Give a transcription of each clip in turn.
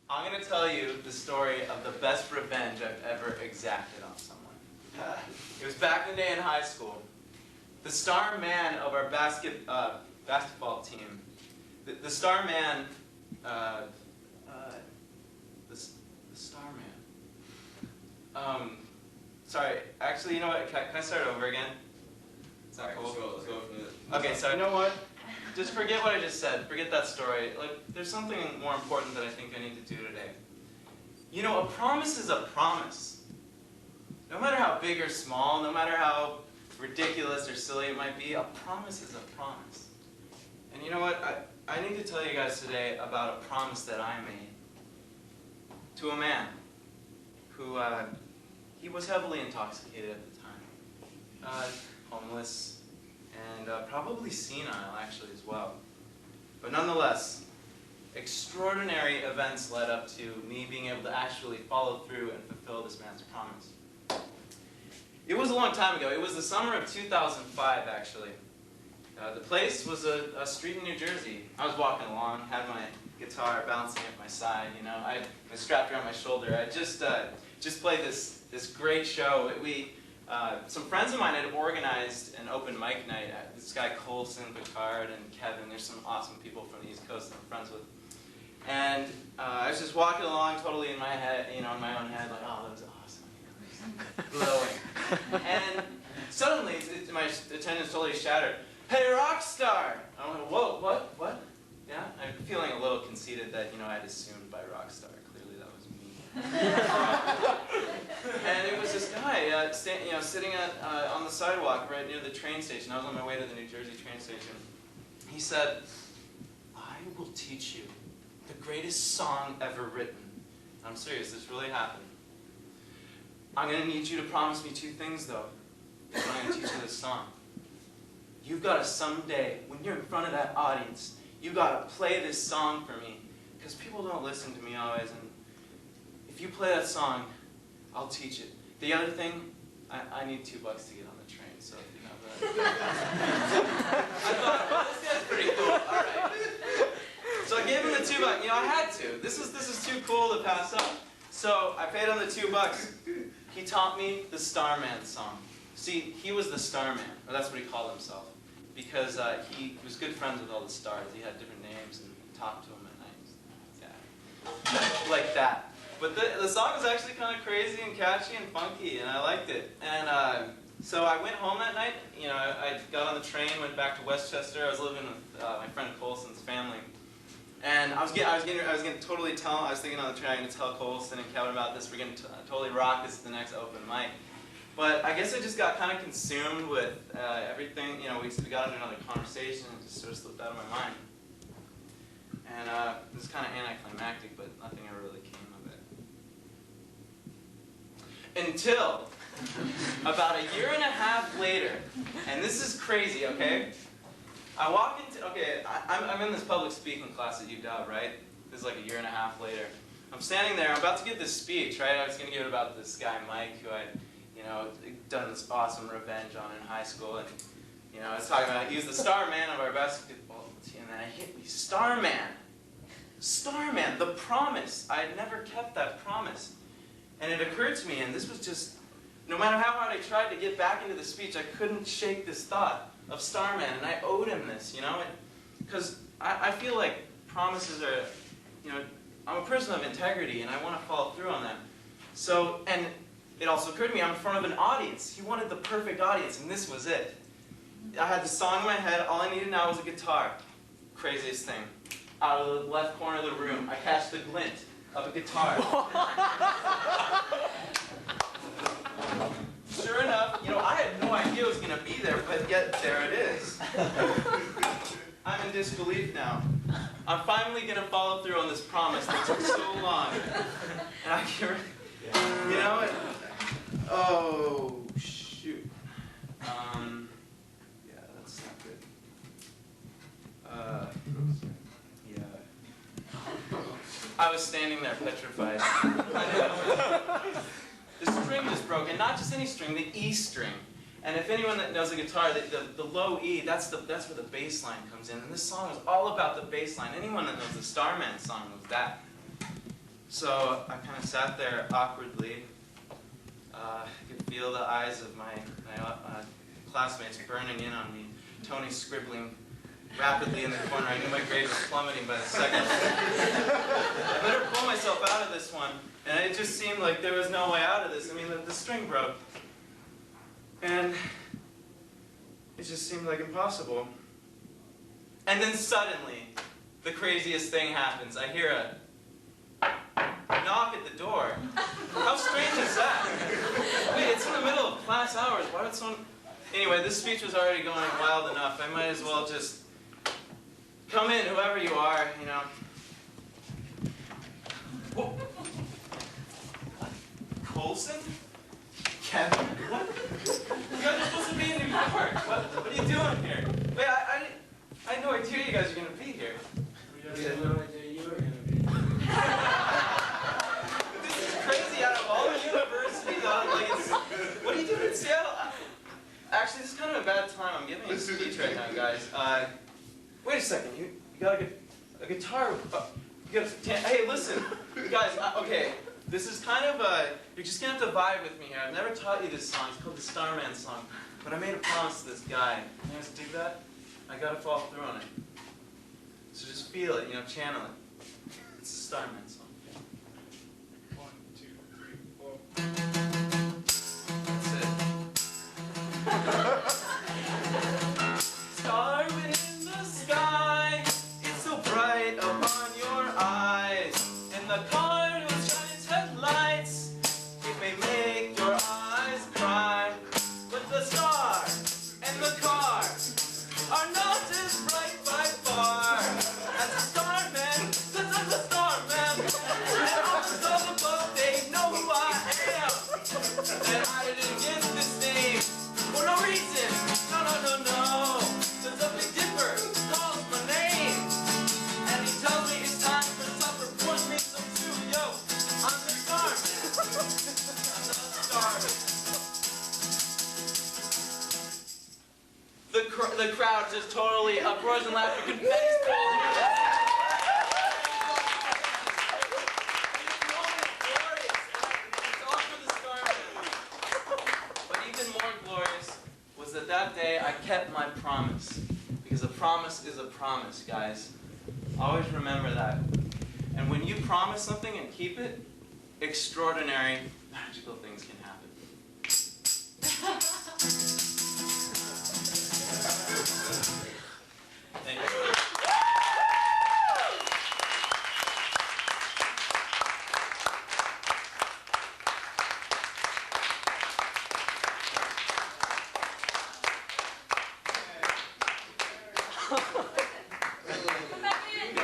I'm going to tell you the story of the best revenge I've ever exacted on someone. It was back in the day in high school. The star man of our basketball team, the star man, the star man. Sorry, actually, you know what? Can I start over again? Is that cool? Let's go from this. Okay, so you know what? Just forget what I just said. Forget that story. Like, there's something more important that I think I need to do today. You know, a promise is a promise. No matter how big or small, no matter how ridiculous or silly it might be, a promise is a promise. And you know what? I need to tell you guys today about a promise that I made to a man who, he was heavily intoxicated at the time. Homeless. And probably senile, actually, as well. But nonetheless, extraordinary events led up to me being able to actually follow through and fulfill this man's promise. It was a long time ago. It was the summer of 2005, actually. The place was a street in New Jersey. I was walking along, had my guitar bouncing at my side, you know. I was strapped around my shoulder. I just played this great show. Some friends of mine had organized an open mic night. This guy Kolson, Pickard, and Kevin. There's some awesome people from the East Coast that I'm friends with. And I was just walking along, totally in my head, you know, in my own head, like, oh, that was awesome, glowing. And suddenly, my attention totally shattered. Hey, rock star! I went, whoa, what? Yeah, I'm feeling a little conceited that, you know, I'd assumed by rock star. Clearly, that was me. And it was this guy, sitting on the sidewalk right near the train station. I was on my way to the New Jersey train station. He said, I will teach you the greatest song ever written. And I'm serious, this really happened. I'm going to need you to promise me two things, though, when I'm going to teach you this song. You've got to someday, when you're in front of that audience, you've got to play this song for me. Because people don't listen to me always. And if you play that song, I'll teach it. The other thing, I need $2 to get on the train, so if you have that. I thought, well, this guy's pretty cool. All right. So I gave him the $2. You know, I had to. This is too cool to pass up. So I paid him the $2. He taught me the Starman song. See, he was the Starman, or that's what he called himself, because he was good friends with all the stars. He had different names and talked to them at night. Yeah. Like that. But the song was actually kind of crazy and catchy and funky, and I liked it. And so I went home that night. You know, I got on the train, went back to Westchester. I was living with my friend Kolson's family, and I was thinking on the train, I'm going to tell Kolson and Kevin about this. We're going to totally rock this at the next open mic. But I guess I just got kind of consumed with everything. You know, we got into another conversation and it just sort of slipped out of my mind. And it was kind of anticlimactic, but nothing ever really came of it. Until about a year and a half later, and this is crazy, okay? I walk into, I'm in this public speaking class at UW, right? This is like a year and a half later. I'm standing there, I'm about to give this speech, right? I was going to give it about this guy, Mike, who I'd, you know, done this awesome revenge on in high school. And, you know, I was talking about, he was the star man of our basketball team, and then I hit me, Starman. Starman, the promise. I had never kept that promise. And it occurred to me, and this was just, no matter how hard I tried to get back into the speech, I couldn't shake this thought of Starman, and I owed him this, you know? Because I feel like promises are, you know, I'm a person of integrity, and I want to follow through on them. So, and it also occurred to me, I'm in front of an audience. He wanted the perfect audience, and this was it. I had the song in my head. All I needed now was a guitar. Craziest thing. Out of the left corner of the room, I catch the glint of a guitar. Sure enough, you know, I had no idea it was going to be there, but yet there it is. I'm in disbelief now. I'm finally going to follow through on this promise that took so long. And I can, you know, oh, shoot. Yeah, that's not good. Yeah. I was standing there petrified. The string just broke, and not just any string, the E string. And if anyone that knows the guitar, the low E, that's where the bass line comes in. And this song was all about the bass line. Anyone that knows the Starman song knows that. So I kind of sat there awkwardly. I could feel the eyes of my classmates burning in on me. Tony scribbling rapidly in the corner. I knew my grade was plummeting by the second. I better pull myself out of this one. And it just seemed like there was no way out of this. I mean, the string broke. And it just seemed like impossible. And then suddenly, the craziest thing happens. I hear a knock at the door. How strange is that? Wait, it's in the middle of class hours. Why would someone... Anyway, this speech was already going wild enough. I might as well just come in, whoever you are, you know. Whoa. Kolson? Kevin? What? You guys are supposed to be in New York. What are you doing here? Wait, I had no idea you guys are going to be here. We had no idea you were going to be here. This is crazy. Out of all the universities, what are you doing in Seattle? Actually, this is kind of a bad time. I'm giving a speech right now, guys. Wait a second. You got a guitar. You got hey, listen, guys. Okay, this is kind of you're just gonna have to vibe with me here. I've never taught you this song. It's called the Starman song. But I made a promise to this guy. You guys dig that? I gotta follow through on it. So just feel it. You know, channel it. It's the Starman song. 1, 2, 3, 4. That's it. Star in the sky, it's so bright upon your eyes, and the car will shine its headlights. It may make your eyes cry, but the star and the car are not as bright by far as the Starman, 'cause I'm the Starman, and all the girls above, they know who I am, and I didn't get this name for no reason, no, 'cause the Big Dipper calls my name, and he tells me it's time for supper, pours me some stew, yo, I'm the Starman, I'm the Starman. The crowd just totally uproars and laughter, confetti's falling. It's all for the Starman. But even more glorious was that day I kept my promise. Because a promise is a promise, guys. Always remember that. And when you promise something and keep it, extraordinary, magical things can happen. Thank you.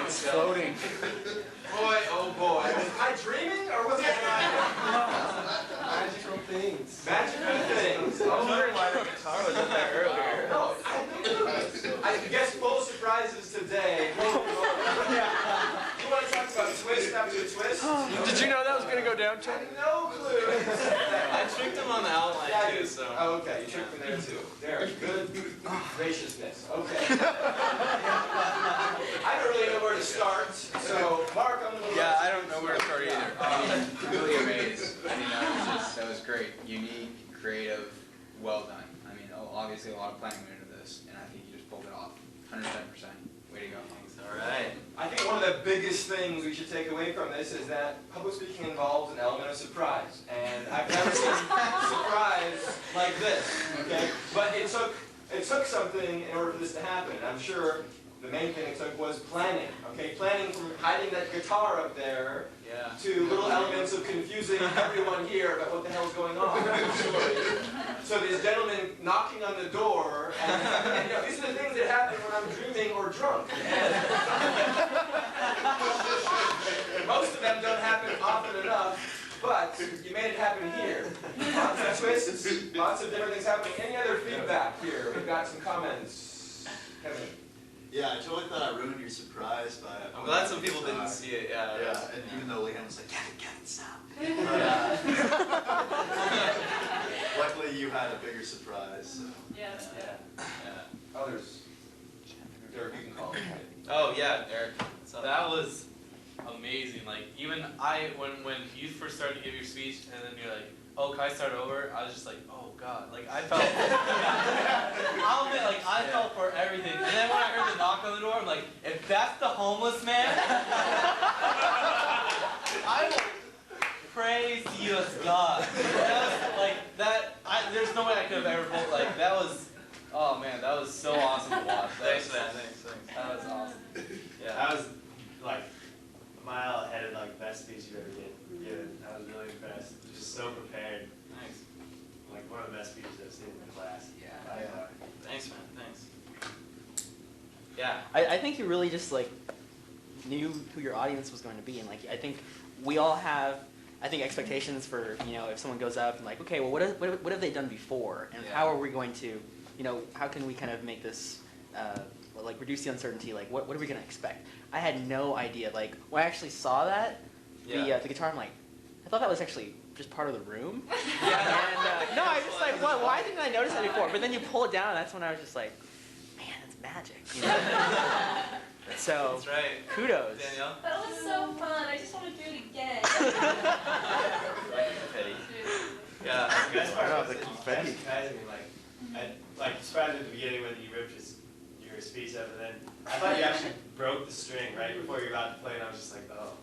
It's floating. Boy, oh boy. Am I dreaming or what's going on? Magical things. Magical things. I was wondering why the guitar was in there earlier. No, I guess full surprises today. You want to talk about twist after twist? Did you know that was going to go down, Tony? No clue. I tricked him on the outline too, so. Oh, okay, you tricked him there too. There, good graciousness. Okay. I don't really know where to start, so Mark, I'm going to. Yeah, I don't know where to start either. I'm really amazed. I mean, that was great. Unique, creative, well done. I mean, obviously a lot of planning went into this, and I think you just pulled it off. 110%. Way to go. Thanks. All right. I think one of the biggest things we should take away from this is that public speaking involves an element of surprise. And I've never seen surprise like this, okay? But it took something in order for this to happen. And I'm sure the main thing it took was planning, okay? Planning from hiding that guitar up there to little elements of confusing everyone here about what the hell's going on. So this gentleman knocking on the door, and you know, these are the things that happen when I'm dreaming or drunk. And most of them don't happen often enough, but you made it happen here. Lots of twists, lots of different things happening. Any other feedback here? We've got some comments. Kevin. Yeah, I totally thought I ruined your surprise by. I'm glad some people didn't see it. Yeah. Yeah, and even though Leanne was like, Kevin, stop. Luckily, you had a bigger surprise. So. Yes. Yeah. Others. Derek, you can call. Oh yeah, Eric. That was amazing. Like even when you first started to give your speech, and then you're like, "Oh, can I start over?" I was just like, "Oh God!" Like I felt. I'll admit, like I felt for everything. And then when I heard the knock on the door, I'm like, "If that's the homeless man, I will praise you as God." That was like that. There's no way I could have ever felt like that was. Oh man, that was so awesome to watch. Thanks, man. Thanks. That was awesome. Yeah, I was like a mile ahead of like the best speech you've ever given. I was really impressed. Just so prepared. Thanks. Like one of the best speeches I've seen in the class. Yeah. By far. Thanks, man. Thanks. Yeah. I think you really just like knew who your audience was going to be, and like I think we all have, I think, expectations for, you know, if someone goes up and like, okay, well, what have they done before, and Yeah. how are we going to, you know, how can we kind of make this like reduce the uncertainty? Like, what are we gonna expect? I had no idea. Like when I actually saw that the guitar, I'm like, I thought that was actually just part of the room. Yeah. And no, I was just like, what? Why didn't I notice that before? But then you pull it down, and that's when I was just like, man, it's magic. You know? So That's right. kudos. Danielle. That was so fun. I just want to do it again. Yeah. The best part Wow, was the that confetti. you surprised me. Like surprised at the beginning when you ripped your speech up, and then I thought you actually broke the string right before you were about to play, and I was just like, oh,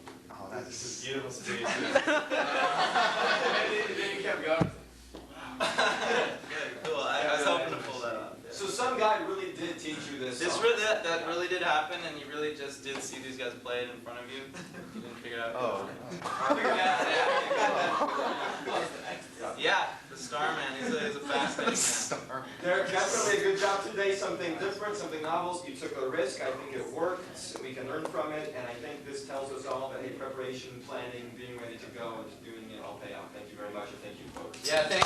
this is beautiful speech. And then you kept going. Good, cool. I was hoping to pull that off. Yeah. So some guy really did teach you this This song. really, that really did happen, and you really just did see these guys play it in front of you. You didn't figure it out. Oh. Yeah, the Starman. He's a fascinating man. Derek, definitely a good job today. Something different, something novel. You took a risk. I think it worked. We can learn from it, and I think this tells us all that, hey, preparation, planning, being ready to go, and just doing it all pay off. Thank you very much, and thank you, folks. Yeah, thank